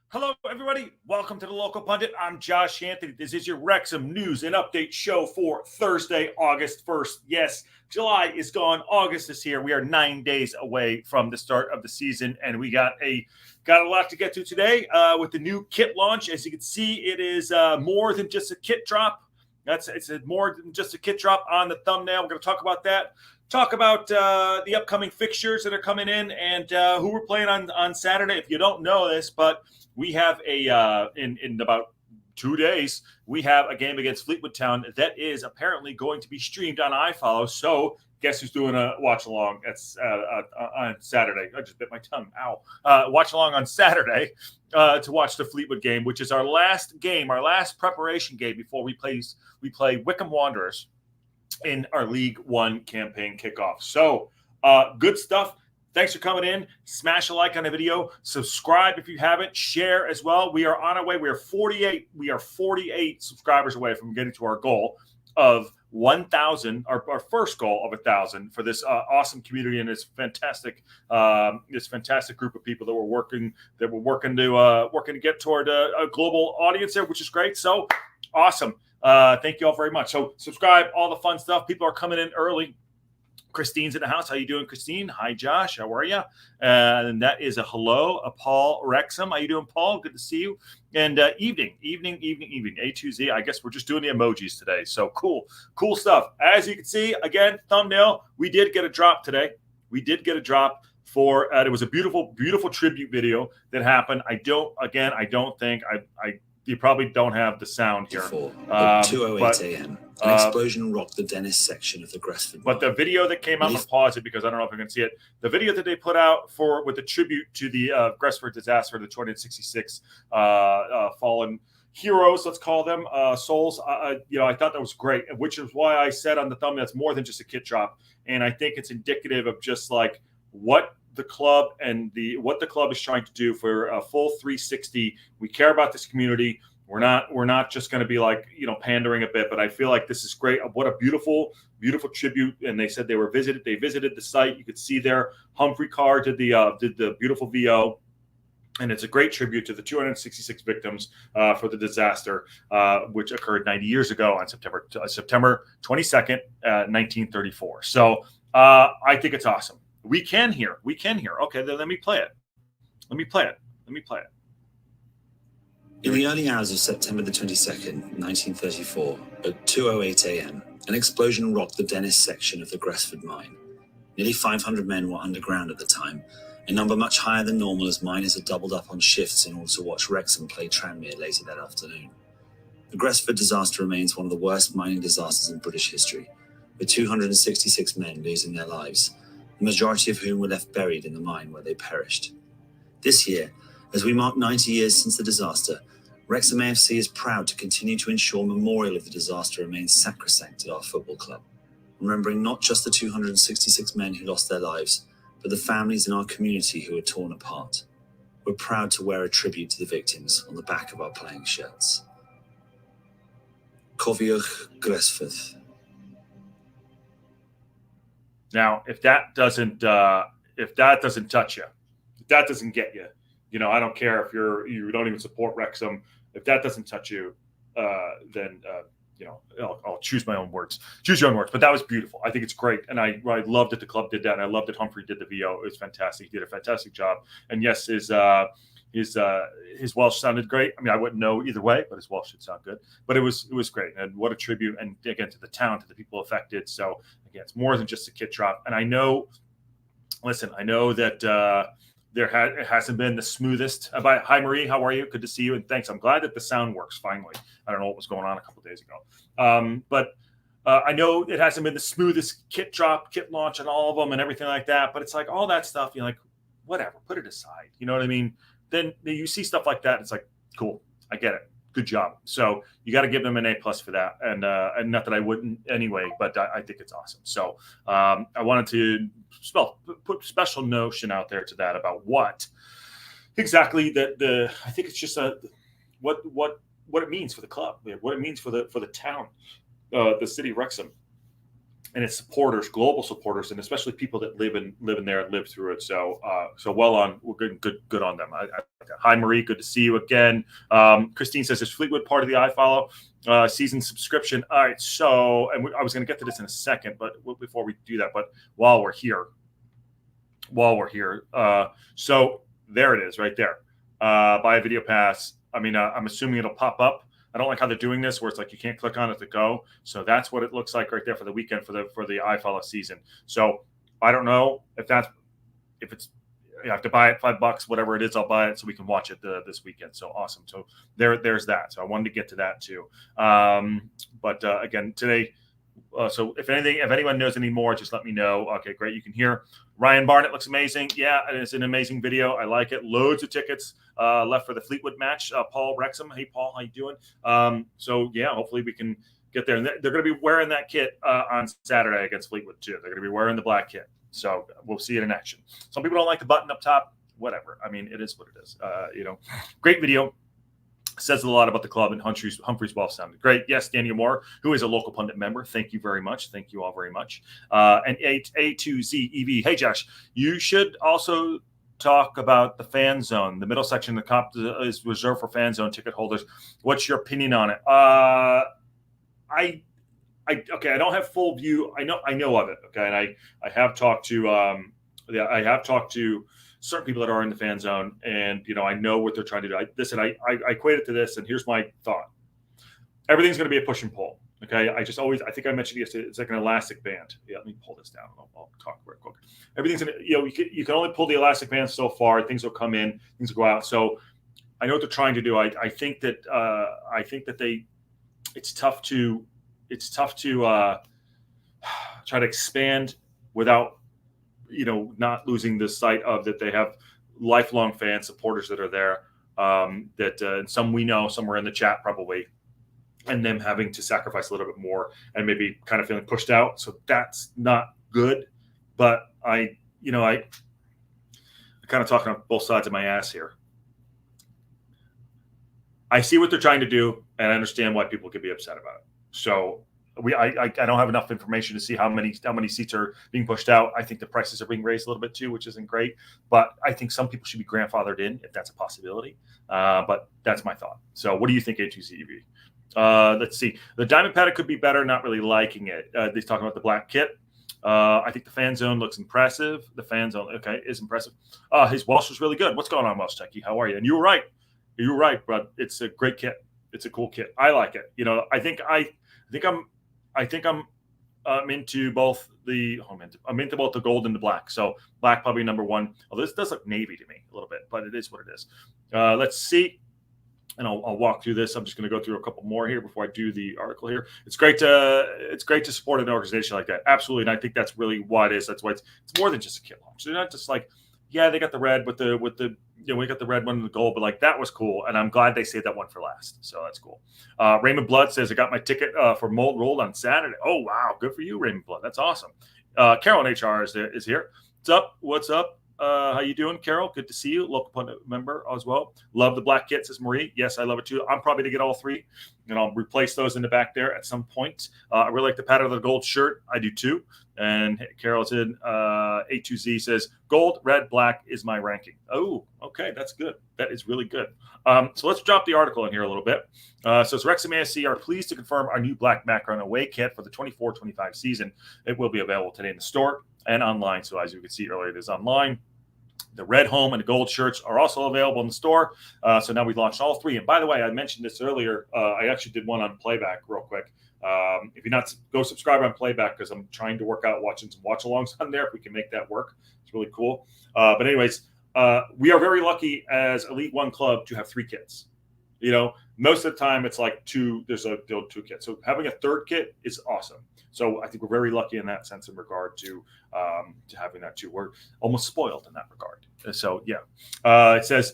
Hello, everybody. Welcome to the Local Pundit. I'm Josh Anthony. This is your Wrexham News and Update show for Thursday, August 1st. Yes, July is gone. August is here. We are 9 days away from the start of the season, and we got a lot to get to today with the new kit launch. As you can see, it is more than just a kit drop. It's more than just a kit drop on the thumbnail. We're going to talk about that. Talk about the upcoming fixtures that are coming in and who we're playing on Saturday. If you don't know this, but we have in about 2 days, we have a game against Fleetwood Town that is apparently going to be streamed on iFollow. So guess who's doing a watch along? That's on Saturday. I just bit my tongue. Ow. Watch along on Saturday to watch the Fleetwood game, which is our last game, our last preparation game before we play Wycombe Wanderers in our League One campaign kickoff. So good stuff. Thanks for coming in. Smash a like on the video. Subscribe if you haven't. Share as well. We are on our way. We are 48 subscribers away from getting to our goal of 1,000. Our first goal of 1,000 for this awesome community and this fantastic group of people that we're working to get toward a global audience there, which is great. So awesome. Thank you all very much. So subscribe, all the fun stuff. People are coming in early. Christine's in the house. How you doing, Christine? Hi, Josh. How are you? And that is a hello, Paul Wrexham. How you doing, Paul? Good to see you. And evening, A2Z. I guess we're just doing the emojis today. So cool stuff. As you can see, again, thumbnail, we did get a drop today. We did get a drop for, it was a beautiful tribute video that happened. You probably don't have the sound here. At 2:08 a.m., an explosion rocked the Dennis section of the Gresford. But the video that came out, I'm going to pause it because I don't know if I can see it. The video that they put out with the tribute to the Gresford disaster, the 266 fallen heroes, let's call them, souls. I thought that was great, which is why I said on the thumbnail, it's more than just a kit drop. And I think it's indicative of just like what the club is trying to do for a full 360. We care about this community. We're not just going to be like, pandering a bit, but I feel like this is great. What a beautiful tribute. And they said they visited the site. You could see there Humphrey Carr did the beautiful VO. And it's a great tribute to the 266 victims for the disaster, which occurred 90 years ago on September 22nd, 1934. So I think it's awesome. We can hear. Okay, then let me play it. In the early hours of September the 22nd, 1934, at 2:08 a.m., an explosion rocked the Dennis section of the Gresford mine. Nearly 500 men were underground at the time, a number much higher than normal as miners had doubled up on shifts in order to watch Wrexham play Tranmere later that afternoon. The Gresford disaster remains one of the worst mining disasters in British history, with 266 men losing their lives, the majority of whom were left buried in the mine where they perished. This year, as we mark 90 years since the disaster, Wrexham AFC is proud to continue to ensure memorial of the disaster remains sacrosanct at our football club, remembering not just the 266 men who lost their lives, but the families in our community who were torn apart. We're proud to wear a tribute to the victims on the back of our playing shirts. COFIWCH GRESFFORDD. Now, if that doesn't touch you, if that doesn't get you, I don't care if you don't even support Wrexham. If that doesn't touch you, then I'll choose my own words. Choose your own words. But that was beautiful. I think it's great, and I loved that the club did that, and I loved that Humphrey did the VO. It was fantastic. He did a fantastic job. And yes, his Welsh sounded great. I mean, I wouldn't know either way, but his Welsh should sound good. But it was great, and what a tribute, and again to the town, to the people affected. So again, it's more than just a kit drop. And I know that it hasn't been the smoothest. Hi, Marie. How are you? Good to see you, and thanks. I'm glad that the sound works finally. I don't know what was going on a couple of days ago, but I know it hasn't been the smoothest kit drop, kit launch, and all of them, and everything like that. But it's like all that stuff. You're like, whatever, put it aside. You know what I mean? Then you see stuff like that. It's like, cool. I get it. Good job. So you got to give them an A+ for that. And not that I wouldn't anyway, but I think it's awesome. So I wanted to put special notion out there to that about what exactly I think it's just what it means for the club, what it means for the town, the city of Wrexham. and its supporters, global supporters, and especially people that live in there and live through it. So, well on. We're good on them. Hi, Marie. Good to see you again. Christine says, "Is Fleetwood part of the iFollow season subscription?" All right. So, and I was going to get to this in a second, but before we do that, but while we're here, so there it is, right there. Buy a video pass. I mean, I'm assuming it'll pop up. I don't like how they're doing this, where it's like you can't click on it to go. So that's what it looks like right there for the weekend for the iFollow season. So I don't know if it's you have to buy it $5, whatever it is. I'll buy it so we can watch it this weekend. So awesome. So there's that. So I wanted to get to that too. But again today. So if anyone knows any more, just let me know. Okay, great. You can hear Ryan Barnett looks amazing. Yeah, it's an amazing video. I like it. Loads of tickets left for the Fleetwood match. Paul Wrexham. Hey, Paul, how you doing? So yeah, hopefully we can get there. And they're going to be wearing that kit on Saturday against Fleetwood too. They're going to be wearing the black kit. So we'll see it in action. Some people don't like the button up top. Whatever. I mean, it is what it is. Great video. Says a lot about the club, and Humphreys Ball sounded great. Yes, Daniel Moore, who is a local pundit member. Thank you very much. Thank you all very much. And A2Z EV. Hey, Josh, you should also talk about the fan zone. The middle section of the comp is reserved for fan zone ticket holders. What's your opinion on it? I don't have full view. I know of it. Okay, and I have talked to certain people that are in the fan zone, and I know what they're trying to do. I equate it to this, and here's my thought: everything's going to be a push and pull. Okay, I think I mentioned yesterday, it's like an elastic band. Yeah, let me pull this down. I'll talk very quick. Everything's gonna, you can only pull the elastic band so far. Things will come in, things will go out. So I know what they're trying to do. I think that it's tough to try to expand without not losing the sight of that they have lifelong fans, supporters that are there, and some we know, some are in the chat probably, and them having to sacrifice a little bit more and maybe kind of feeling pushed out. So that's not good. But I kind of talking on both sides of my ass here. I see what they're trying to do, and I understand why people could be upset about it. So I don't have enough information to see how many seats are being pushed out. I think the prices are being raised a little bit too, which isn't great. But I think some people should be grandfathered in if that's a possibility. But that's my thought. So what do you think, A2CEV? Let's see. The diamond paddock could be better. Not really liking it. They're talking about the black kit. I think the fan zone looks impressive. The fan zone, okay, is impressive. His Welsh was really good. What's going on, Welsh Techie? How are you? And you were right. You were right, bro. It's a great kit. It's a cool kit. I like it. I think I'm into both the gold and the black. So black probably number one. Oh, this does look navy to me a little bit, but it is what it is. Let's see. And I'll walk through this. I'm just going to go through a couple more here before I do the article here. It's great to support an organization like that. Absolutely. And I think that's really why it is. That's why it's more than just a kit launch. They're not just like, yeah, they got the red with the we got the red one and the gold, but like that was cool. And I'm glad they saved that one for last. So that's cool. Raymond Blood says, I got my ticket for Mold Rolled on Saturday. Oh, wow. Good for you, Raymond Blood. That's awesome. Carol in HR is here. What's up? How you doing, Carol? Good to see you. Local pundit member as well. Love the black kit, says Marie. Yes, I love it too. I'm probably to get all three, and I'll replace those in the back there at some point. I really like the pattern of the gold shirt. I do too. And Carol's in. A2Z says, gold, red, black is my ranking. Oh, okay. That's good. That is really good. So let's drop the article in here a little bit. So Wrexham AFC are pleased to confirm our new black background away kit for the 24-25 season. It will be available today in the store and online. So as you can see earlier, it is online. The red home and the gold shirts are also available in the store. So now we've launched all three. And by the way, I mentioned this earlier. I actually did one on Playback real quick. If you're not, go subscribe on Playback because I'm trying to work out watching some watch-alongs on there if we can make that work. It's really cool. But anyways, we are very lucky as Elite One Club to have three kits. Most of the time it's like two. There's two kits. So having a third kit is awesome. So I think we're very lucky in that sense in regard to having that too. We're almost spoiled in that regard. So yeah, it says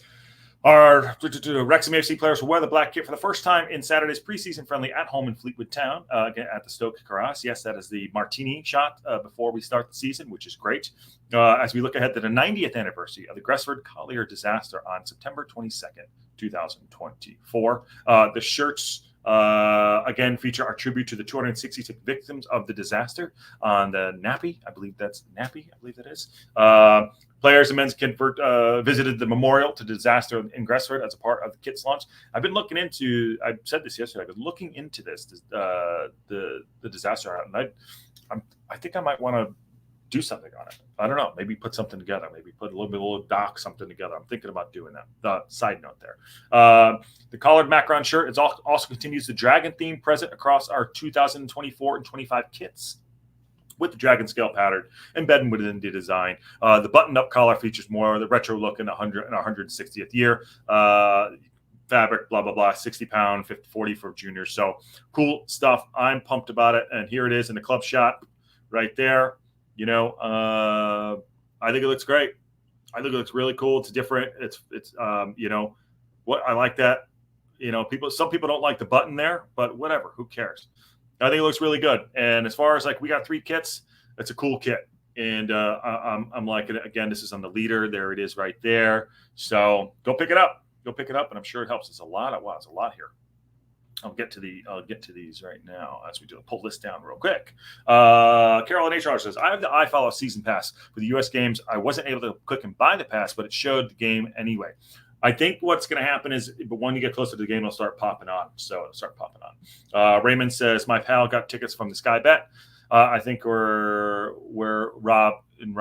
our Wrexham AFC players will wear the black kit for the first time in Saturday's preseason friendly at home in Fleetwood Town again at the Stoke Carras. Yes, that is the martini shot before we start the season, which is great. As we look ahead to the 90th anniversary of the Gresford Colliery Disaster on September 22nd, 2024. The shirts Again, feature our tribute to the 266 victims of the disaster on the Nappy. I believe that is. Players and men's convert visited the memorial to disaster in Gresford as a part of the kits launch. I've been looking into. I said this yesterday. I've been looking into this, the disaster, and I think I might want to do something on it. I don't know. Maybe put something together. Maybe put a little doc something together. I'm thinking about doing that. Side note there. The collared background shirt also continues the dragon theme present across our 2024 and 25 kits, with the dragon scale pattern embedded within the design. The buttoned-up collar features more of the retro look in 160th year. Fabric, blah, blah, blah, 60-pound, 40 for juniors. So cool stuff. I'm pumped about it. And here it is in the club shot right there. You know, I think it looks great. I think it looks really cool. It's different. It's you know, what I like that. You know, some people don't like the button there, but whatever. Who cares? I think it looks really good. And as far as like, we got 3 kits. It's a cool kit. And I'm liking it. Again, this is on the leader. There it is right there. So go pick it up. Go pick it up. And I'm sure it helps. It's a lot. It's a lot here. I'll get to these right now as we pull this down real quick. Carol in HR says, I have the iFollow season pass for the U.S. games. I wasn't able to click and buy the pass, but it showed the game anyway. I think what's going to happen is, but when you get closer to the game, it'll start popping on. So it'll start popping on. Raymond says, my pal got tickets from the Sky Bet. I think we're Rob and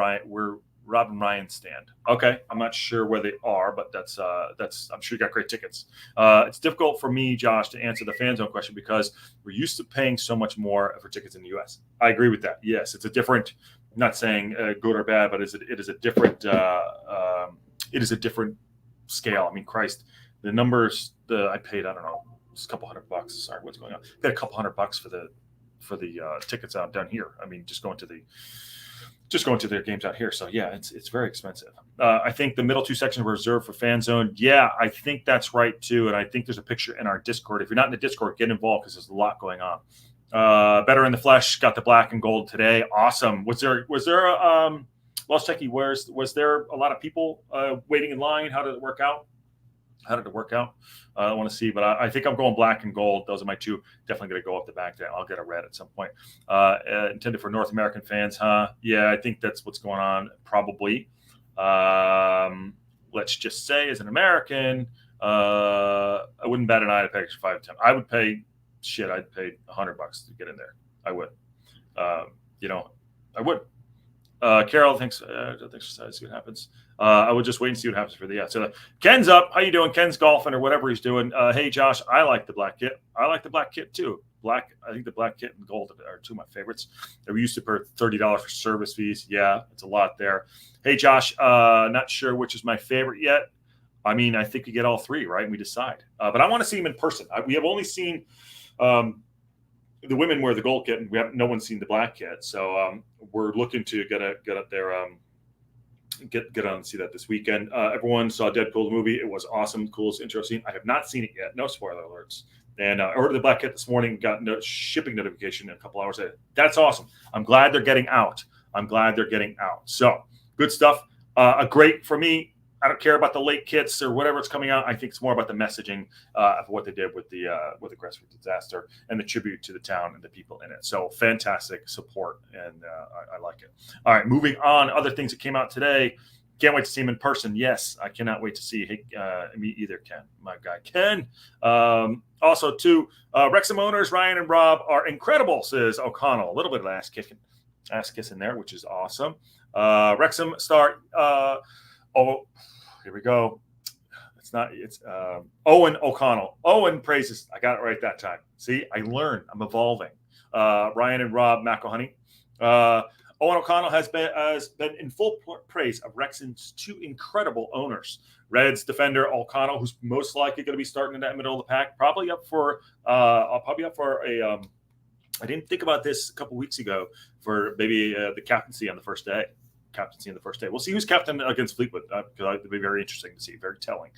Ryan stand. Okay, I'm not sure where they are, but that's I'm sure you got great tickets. It's difficult for me, Josh, to answer the fan zone question because we're used to paying so much more for tickets in the U.S. I agree with that. Yes, it's a different. I'm not saying good or bad, but it is a different. It is a different scale. I mean, Christ, the numbers I paid, I don't know, it's a couple $100. Sorry, what's going on? I paid a couple $100 for the tickets out down here. I mean, just going to their games out here. So yeah, it's very expensive. I think the middle 2 sections were reserved for fan zone. Yeah, I think that's right too. And I think there's a picture in our Discord. If you're not in the Discord, get involved because there's a lot going on. Better in the Flesh got the black and gold today. Awesome. Was there Lost Techie, was there a lot of people waiting in line? How did it work out? I want to see, but I think I'm going black and gold. Those are my 2. Definitely going to go up the back there. I'll get a red at some point. Intended for North American fans, huh? Yeah, I think that's what's going on, probably. Let's just say, as an American, I wouldn't bat an eye to pay extra 5 to 10. I would pay I'd pay $100 to get in there. I would. I would. Carol, thanks. See what happens. I would just wait and see what happens for the So Ken's up. How you doing? Ken's golfing or whatever he's doing. Hey, Josh, I like the black kit. I like the black kit too. I think the black kit and gold are 2 of my favorites. We used to pay $30 for service fees. Yeah, it's a lot there. Hey, Josh, not sure which is my favorite yet. I mean, I think we get all 3, right? And we decide. But I want to see them in person. We have only seen the women wear the gold kit, and no one's seen the black kit. So we're looking to get up there, get on and see that this weekend. Everyone saw Deadpool the movie. It was awesome, cool, interesting. I have not seen it yet. No spoiler alerts. And I ordered the black kit this morning. Got shipping notification in a couple hours later. That's awesome. I'm glad they're getting out. So good stuff. Great for me. I don't care about the late kits or whatever it's coming out. I think it's more about the messaging of what they did with the Gresford disaster and the tribute to the town and the people in it. So fantastic support, and I like it. All right, moving on. Other things that came out today. Can't wait to see him in person. Yes, I cannot wait to see me either, Ken, my guy Ken. Also, too, Wrexham owners Ryan and Rob are incredible, says O'Connell. A little bit of ass kissing there, which is awesome. Wrexham star. Here we go. It's Owen O'Connell. Owen praises. I got it right that time. See, I learned. I'm evolving. Ryan and Rob McElhoney. Owen O'Connell has been in full praise of Wrexham's 2 incredible owners. Reds defender O'Connell, who's most likely going to be starting in that middle of the pack, probably up for a. I didn't think about this a couple weeks ago for maybe the captaincy on the first day. We'll see who's captain against Fleetwood because it'll be very interesting to see, very telling.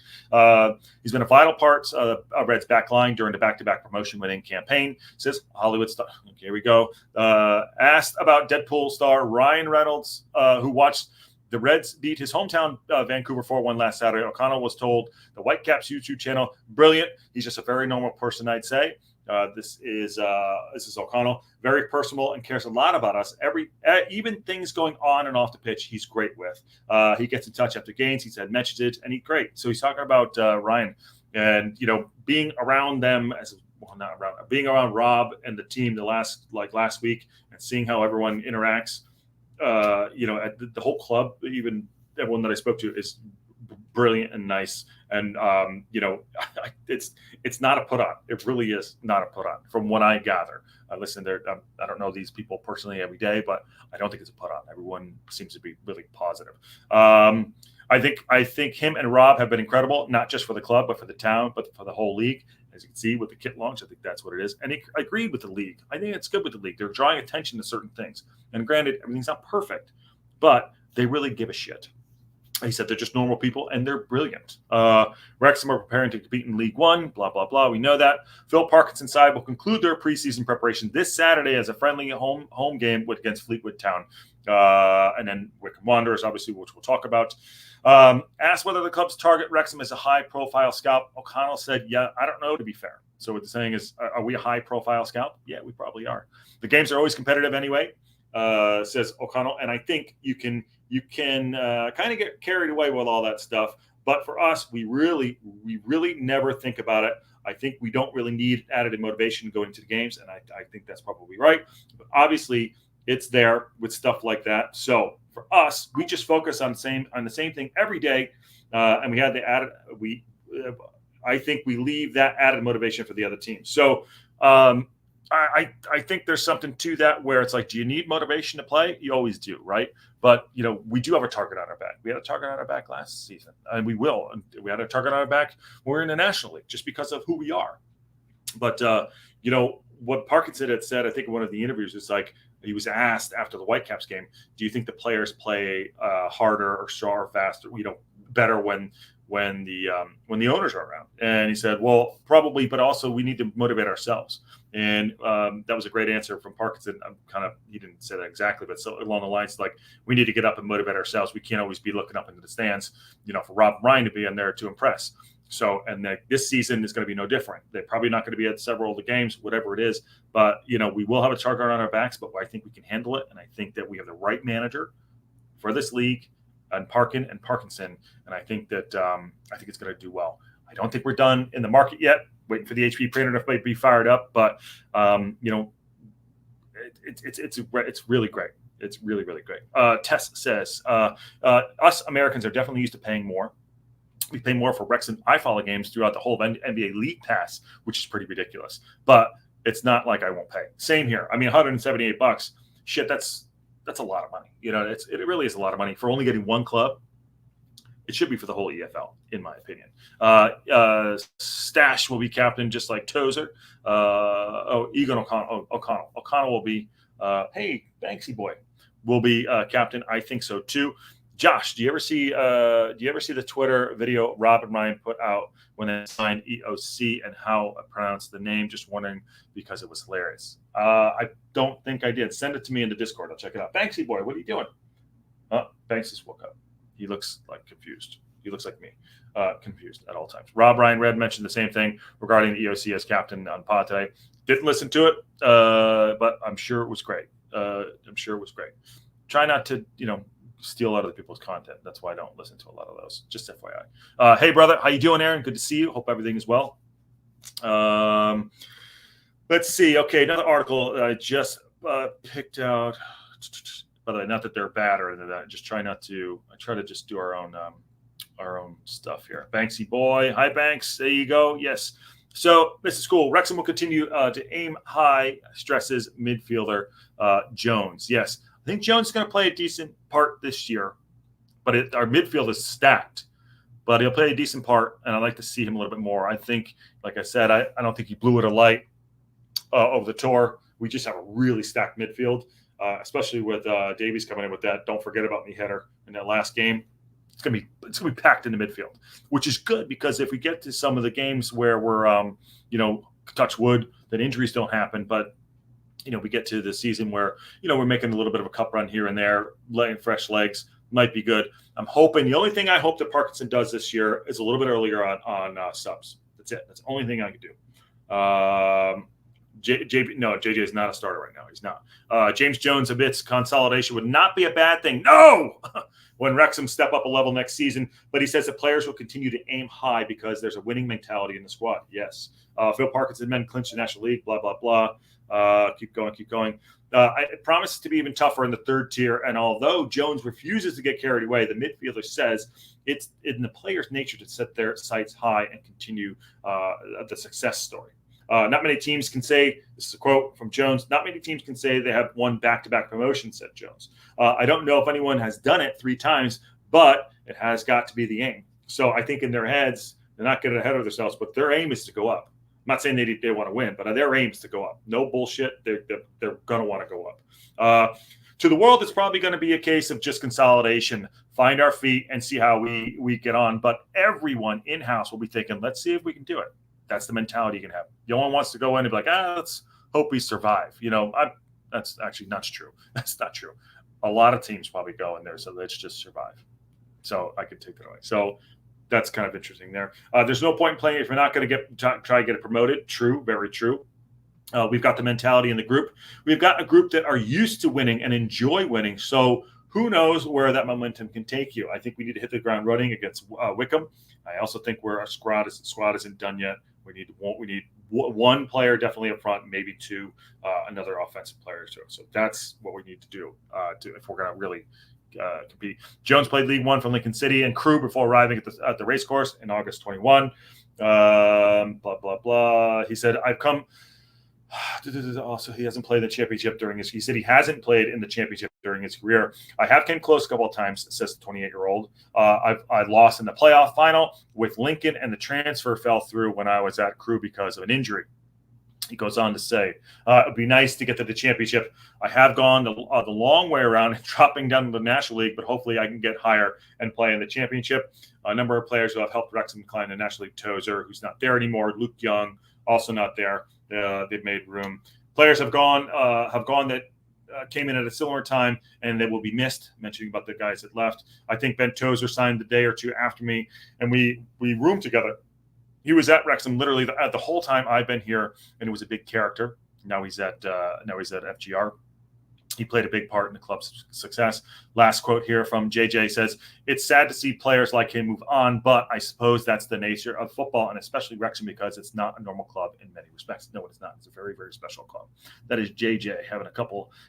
He's been a vital part of Red's back line during the back-to-back promotion winning campaign, says Hollywood star. Here we go. Asked about Deadpool star Ryan Reynolds, who watched the Reds beat his hometown Vancouver 4-1 last Saturday. O'Connell was told the Whitecaps YouTube channel, brilliant. He's just a very normal person, I'd say. This is O'Connell, very personal and cares a lot about us. Even things going on and off the pitch, he's great with. He gets in touch after games. He said mentions it, and he's great. So he's talking about Ryan and being around them being around Rob and the team last week and seeing how everyone interacts. At the whole club, even everyone that I spoke to is brilliant and nice. And, it's not a put on. It really is not a put on from what I gather. Listen, I don't know these people personally every day, but I don't think it's a put on. Everyone seems to be really positive. I think him and Rob have been incredible, not just for the club, but for the town, but for the whole league. As you can see with the kit launch, I think that's what it is. And I agreed with the league. I think it's good with the league. They're drawing attention to certain things. And granted, everything's not perfect, but they really give a shit. He said they're just normal people, and they're brilliant. Wrexham are preparing to compete in League One, blah, blah, blah. We know that. Phil Parkinson's side will conclude their preseason preparation this Saturday as a friendly home game against Fleetwood Town. And then Wycombe Wanderers, obviously, which we'll talk about. Asked whether the club's target Wrexham is a high-profile scout, O'Connell said, yeah, I don't know, to be fair. So what they're saying is, are we a high-profile scout? Yeah, we probably are. The games are always competitive anyway, says O'Connell. And I think you can kind of get carried away with all that stuff. But for us, we really never think about it. I think we don't really need added motivation going to the games, and I think that's probably right. But obviously, it's there with stuff like that. So for us, we just focus on the same thing every day, and we had the added. I think we leave that added motivation for the other team. So I think there's something to that where it's like, do you need motivation to play? You always do, right? But we do have a target on our back. We had a target on our back last season, and we will. And we had a target on our back when we're in the National League, just because of who we are. But what Parkinson had said, I think in one of the interviews, is like, he was asked after the Whitecaps game, do you think the players play harder or stronger, faster, better when the owners are around? And he said, well, probably, but also we need to motivate ourselves. And that was a great answer from Parkinson. He didn't say that exactly, but so along the lines, like, we need to get up and motivate ourselves. We can't always be looking up into the stands, for Rob and Ryan to be in there to impress. So, and this season is going to be no different. They're probably not going to be at several of the games, whatever it is. But, we will have a target on our backs, but I think we can handle it. And I think that we have the right manager for this league, and Parkin and Parkinson. And I think that it's going to do well. I don't think we're done in the market yet. Waiting for the HP printer to be fired up, but it's really great. It's really, really great. Tess says, us Americans are definitely used to paying more. We pay more for Wrexham iFollow games throughout the whole of NBA League Pass, which is pretty ridiculous. But it's not like I won't pay. Same here. I mean, $178. Shit, that's a lot of money. It really is a lot of money for only getting one club. It should be for the whole EFL, in my opinion. Stash will be captain, just like Tozer. Egan O'Connell. O'Connell will be, hey, Banksy boy, will be captain. I think so too. Josh, do you ever see the Twitter video Rob and Ryan put out when they signed EOC and how I pronounced the name? Just wondering, because it was hilarious. I don't think I did. Send it to me in the Discord. I'll check it out. Banksy boy, what are you doing? Banks just woke up. He looks like confused. He looks like me, confused at all times. Rob Ryan Red mentioned the same thing regarding the EOC as captain on pod today. Didn't listen to it, but I'm sure it was great. Try not to, steal other people's content. That's why I don't listen to a lot of those. Just FYI. Hey, brother. How you doing, Aaron? Good to see you. Hope everything is well. Let's see. Okay, another article I just picked out. By the way, not that they're bad or anything like that. I try to just do our own stuff here. Banksy boy. Hi, Banks. There you go. Yes. So this is cool. Wrexham will continue to aim high, stresses midfielder Jones. Yes. I think Jones is going to play a decent part this year, but our midfield is stacked. But he'll play a decent part, and I'd like to see him a little bit more. I think, like I said, I don't think he blew it a light over the tour. We just have a really stacked midfield. Especially with Davies coming in with that don't forget about me header in that last game. It's gonna be packed in the midfield, which is good, because if we get to some of the games where we're touch wood, that injuries don't happen, but we get to the season where we're making a little bit of a cup run here and there, laying fresh legs, might be good. I'm hoping, the only thing I hope that Parkinson does this year is a little bit earlier on subs. That's it. That's the only thing I could do. JJ is not a starter right now. He's not. James Jones admits consolidation would not be a bad thing. No, when Wrexham step up a level next season, but he says that players will continue to aim high because there's a winning mentality in the squad. Yes. Phil Parkinson men clinched the National League. Blah blah blah. Keep going. It promises to be even tougher in the third tier. And although Jones refuses to get carried away, the midfielder says it's in the players' nature to set their sights high and continue the success story. Not many teams can say, this is a quote from Jones, not many teams can say they have won back-to-back promotions, said Jones. I don't know if anyone has done it 3 times, but it has got to be the aim. So I think in their heads, they're not getting ahead of themselves, but their aim is to go up. I'm not saying they want to win, but their aim is to go up. No bullshit. They're going to want to go up. To the world, it's probably going to be a case of just consolidation, find our feet and see how we get on. But everyone in-house will be thinking, let's see if we can do it. That's the mentality you can have. No one wants to go in and be like, let's hope we survive. That's actually not true. That's not true. A lot of teams probably go in there, so let's just survive. So I could take that away. So that's kind of interesting there. There's no point in playing if you're not going to try to get it promoted. True, very true. We've got the mentality in the group. We've got a group that are used to winning and enjoy winning. So who knows where that momentum can take you? I think we need to hit the ground running against Wycombe. I also think our squad isn't done yet. We need one player definitely up front, maybe 2, another offensive player. So that's what we need to do if we're going to really compete. Jones played League One from Lincoln City and Crewe before arriving at the racecourse in August 21. Blah blah blah. He said, "I've come." Also, he hasn't played the championship he said he hasn't played in the championship during his career. I have came close a couple of times, says the 28-year-old. I lost in the playoff final with Lincoln, and the transfer fell through when I was at Crewe because of an injury. He goes on to say, it'd be nice to get to the championship. I have gone the long way around dropping down to the National League, but hopefully I can get higher and play in the championship. A number of players who have helped Wrexham climb the National League. Tozer, who's not there anymore. Luke Young, also not there. They've made room. Players have gone that came in at a similar time, and they will be missed. Mentioning about the guys that left. I think Ben Tozer signed the day or 2 after me, and we roomed together. He was at Wrexham literally the whole time I've been here, and it was a big character. Now he's at FGR. He played a big part in the club's success. Last quote here from JJ says, "It's sad to see players like him move on, but I suppose that's the nature of football, and especially Wrexham, because it's not a normal club in many respects." No, it's not. It's a very, very special club. That is JJ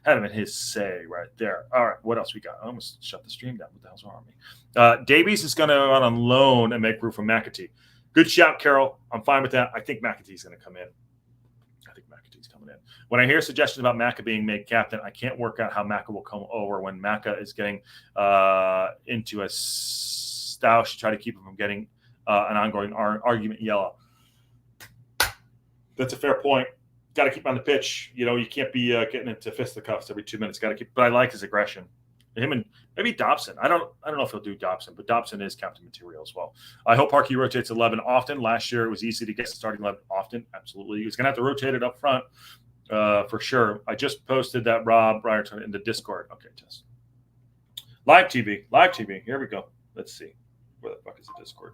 having his say right there. All right, what else we got? I almost shut the stream down. What the hell's wrong with me? Davies is going to go out on loan and make room for McAtee. Good shout, Carol. I'm fine with that. I think McAtee's going to come in. When I hear suggestions about Macca being made captain, I can't work out how Macca will come over when Macca is getting into a stoush to try to keep him from getting an ongoing argument yellow. That's a fair point. Got to keep him on the pitch. You can't be getting into fisticuffs every 2 minutes. Got to keep. But I like his aggression. Him and maybe Dobson. I don't know if he'll do Dobson, but Dobson is captain material as well. I hope Parkey rotates 11 often. Last year it was easy to get the starting 11 often. Absolutely, he's going to have to rotate it up front. For sure. I just posted that Rob Ryerton in the Discord. Okay, Tess. Live TV. Here we go. Let's see. Where the fuck is the Discord?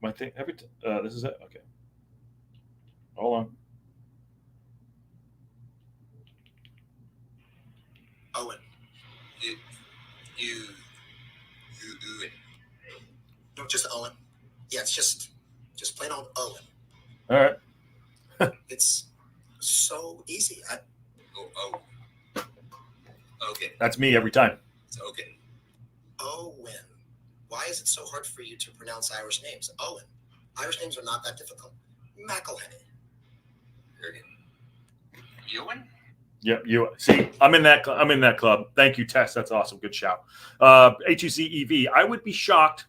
My thing. This is it. Okay. Hold on. Owen. You. No, just Owen. Yeah, it's just plain old Owen. All right. It's so easy. Okay. That's me every time. It's okay. Owen. Why is it so hard for you to pronounce Irish names? Owen. Irish names are not that difficult. McElhenney. Ewan? Yep, you see. I'm in that club. Thank you, Tess. That's awesome. Good shout. HUC EV. I would be shocked.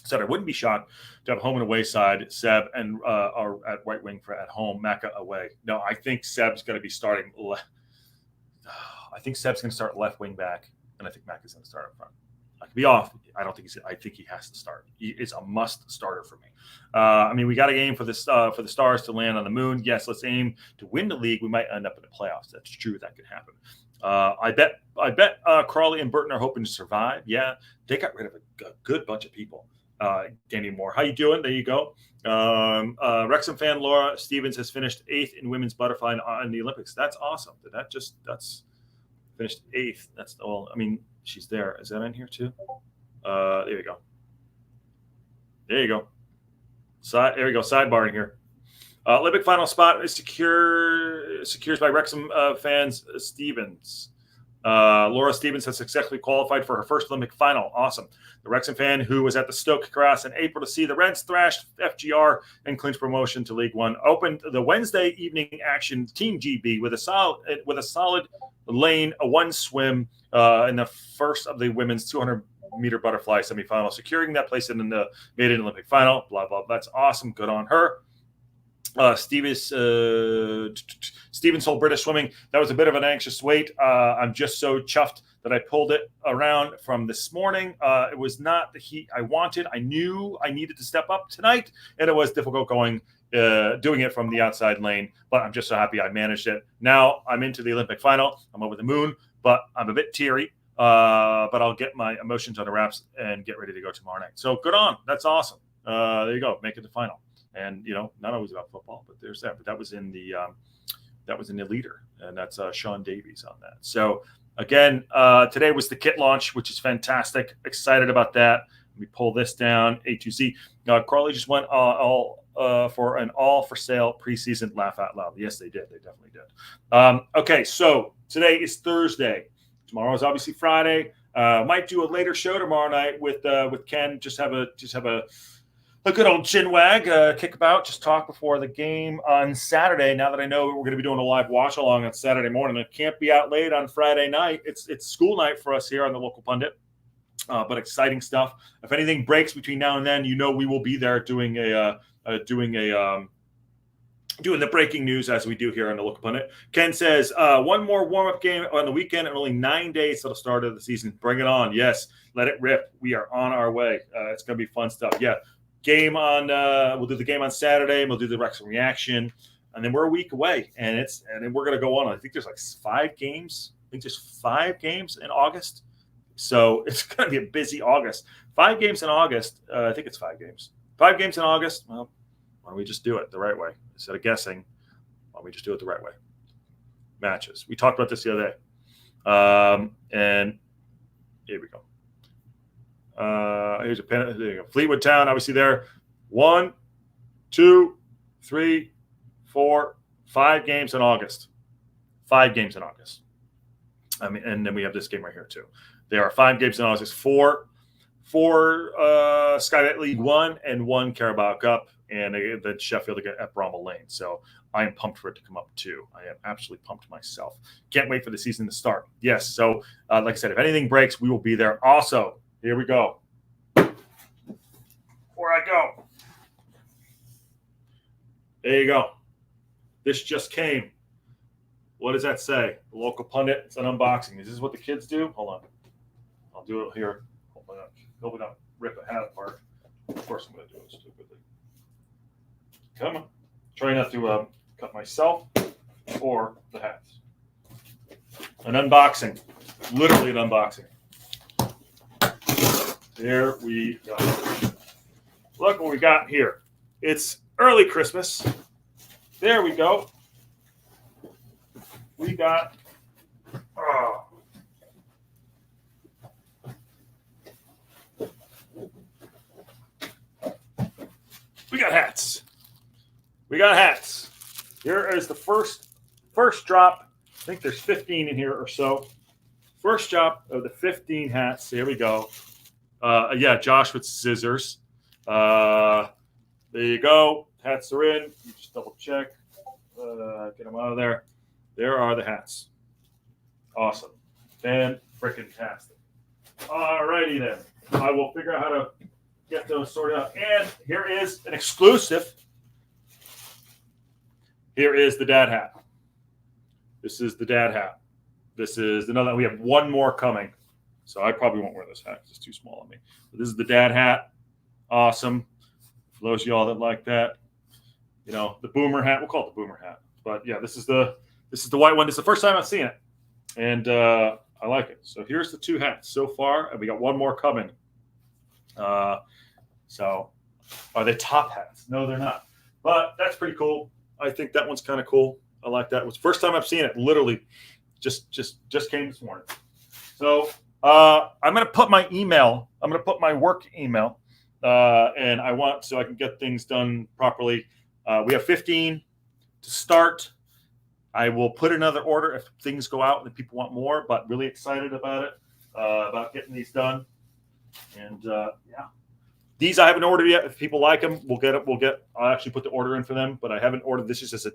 Said I wouldn't be shocked to have home and away side Seb and or at right wing for at home, Macca away. No, I think Seb's going to be starting. I think Seb's going to start left wing back, and I think Macca's going to start up front. I could be off. I think he has to start. He is a must starter for me. We got to aim for the stars to land on the moon. Yes, let's aim to win the league. We might end up in the playoffs. That's true. That could happen. I bet Crawley and Burton are hoping to survive. Yeah, they got rid of a good bunch of people. anymore. How you doing? There you go. Wrexham fan Laura Stevens has finished 8th in women's butterfly in the Olympics. That's awesome. That's finished 8th. That's all. I mean, she's there. Is that in here too? There you go. There you go. There we go. Sidebar in here. Olympic final spot is secures by Wrexham fans Stevens. Laura Stevens has successfully qualified for her first Olympic final. Awesome. The Wrexham fan who was at the Stoke Cross in April to see the Reds thrash FGR and clinch promotion to League One opened the Wednesday evening action Team GB with a solid lane, a one swim in the first of the women's 200-meter butterfly semifinal, securing that place in the maiden Olympic final. Blah blah. That's awesome. Good on her. Stevens whole British swimming. That was a bit of an anxious wait. I'm just so chuffed that I pulled it around from this morning. It was not the heat I wanted. I knew I needed to step up tonight, and it was difficult doing it from the outside lane, but I'm just so happy I managed it. Now I'm into the Olympic final. I'm over the moon, but I'm a bit teary. But I'll get my emotions on the wraps and get ready to go tomorrow night. So good on. That's awesome. There you go. Make it the final. And, not always about football, but there's that. But that was in the leader, and that's Sean Davies on that. So, again, today was the kit launch, which is fantastic. Excited about that. Let me pull this down. A2C. Crawley just went for an all-for-sale preseason laugh out loud. Yes, they did. They definitely did. Okay, so today is Thursday. Tomorrow is obviously Friday. Might do a later show tomorrow night with Ken. Just have a good old chin wag, kick about, just talk before the game on Saturday. Now that I know we're going to be doing a live watch along on Saturday morning, it can't be out late on Friday night. It's school night for us here on the local pundit, but exciting stuff. If anything breaks between now and then, we will be there doing the breaking news as we do here on the local pundit. Ken says one more warm up game on the weekend and only 9 days till the start of the season. Bring it on, yes, let it rip. We are on our way. It's going to be fun stuff. Yeah. We'll do the game on Saturday, and we'll do the Wrexham reaction, and then we're a week away, and then we're going to go on. I think there's like 5 games. I think there's 5 games in August, so it's going to be a busy August. 5 games in August. I think it's 5 games. 5 games in August. Well, why don't we just do it the right way instead of guessing? Why don't we just do it the right way? Matches. We talked about this the other day, and here we go. Here's a pen. There you go. Fleetwood Town, obviously there. 1, 2, 3, 4, 5 games in August. 5 games in August. And then we have this game right here too. There are 5 games in August. 4 Skybet League 1 and 1 Carabao Cup, and then Sheffield at Bramall Lane. So I am pumped for it to come up too. I am absolutely pumped myself. Can't wait for the season to start. Yes. So like I said, if anything breaks, we will be there. Also, here we go. Where I go. There you go. This just came. What does that say? The local pundit. It's an unboxing. Is this what the kids do? Hold on. I'll do it here. Hope we don't rip a hat apart. Of course I'm going to do it stupidly. Come on. Try not to cut myself or the hats. An unboxing. Literally an unboxing. There we go. Look what we got here. It's early Christmas. There we go. We got hats. We got hats. Here is the first drop. I think there's 15 in here or so. First drop of the 15 hats. Here we go. Yeah, Josh with scissors. There you go. Hats are in. You just double check. Get them out of there. There are the hats. Awesome. Fan-frickin-tastic. All righty then. I will figure out how to get those sorted out. And here is an exclusive. Here is the dad hat. This is the dad hat. This is another. We have one more coming. So I probably won't wear this hat because it's too small on me. But this is the dad hat. Awesome. For those of y'all that like that. The boomer hat. We'll call it the boomer hat. But yeah, this is the white one. This is the first time I've seen it. And I like it. So here's the 2 hats so far. And we got one more coming. So are they top hats? No, they're not. But that's pretty cool. I think that one's kind of cool. I like that. It was the first time I've seen it. Literally, just came this morning. So I'm going to put my email. I'm going to put my work email, and I want so I can get things done properly. We have 15 to start. I will put another order if things go out and people want more. But really excited about it, about getting these done. And yeah. These I haven't ordered yet. If people like them, we'll get it. I'll actually put the order in for them. But I haven't ordered. This is just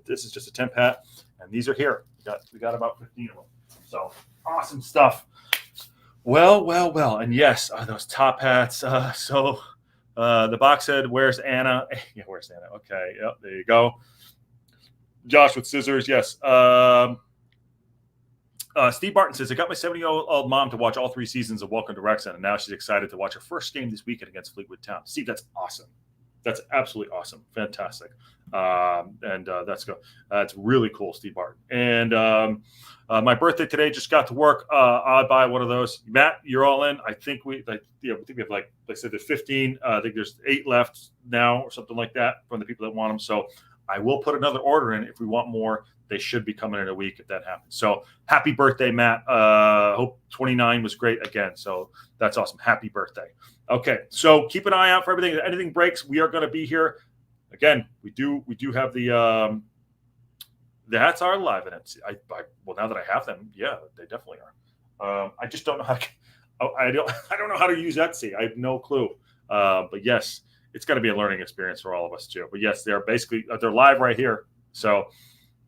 a temp hat, and these are here. We got about 15 of them. So awesome stuff. Well, and yes, those top hats. So the box said, "Where's Anna?" Yeah, where's Anna? Okay, yep, there you go. Josh with scissors. Yes. Steve Barton says, I got my 70-year-old mom to watch all 3 seasons of Welcome to Wrexham, and now she's excited to watch her first game this weekend against Fleetwood Town. Steve, that's awesome. That's absolutely awesome. Fantastic. That's good. That's really cool, Steve Barton. And my birthday today, just got to work. I'll buy one of those. Matt, you're all in. I think we have like I said, there's 15. I think there's 8 left now or something like that from the people that want them. So I will put another order in if we want more. They should be coming in a week if that happens. So happy birthday, Matt. Hope 29 was great again. So that's awesome. Happy birthday. Okay, so keep an eye out for everything. If anything breaks, we are going to be here. Again, we do have the hats are live in it. Well, now that I have them, yeah, they definitely are. I just don't know how to, I don't know how to use Etsy. I have no clue. But yes, it's going to be a learning experience for all of us too. But yes, they're live right here. So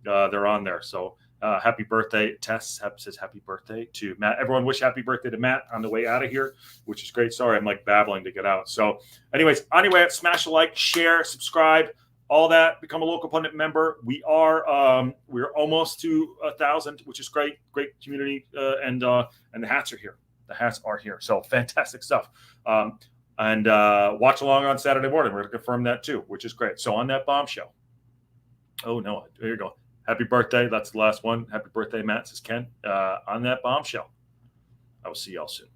they're on there. So happy birthday, Tess says happy birthday to Matt. Everyone wish happy birthday to Matt on the way out of here, which is great. Sorry, I'm like babbling to get out. So anyways, anyway, smash a like, share, subscribe, all that. Become a local pundit member. We're almost to 1,000, which is great community. And the hats are here. The hats are here. So fantastic stuff. And watch along on Saturday morning. We're going to confirm that too, which is great. So on that bombshell. Oh no, there you go. Happy birthday. That's the last one. Happy birthday, Matt, says Ken. On that bombshell. I will see y'all soon.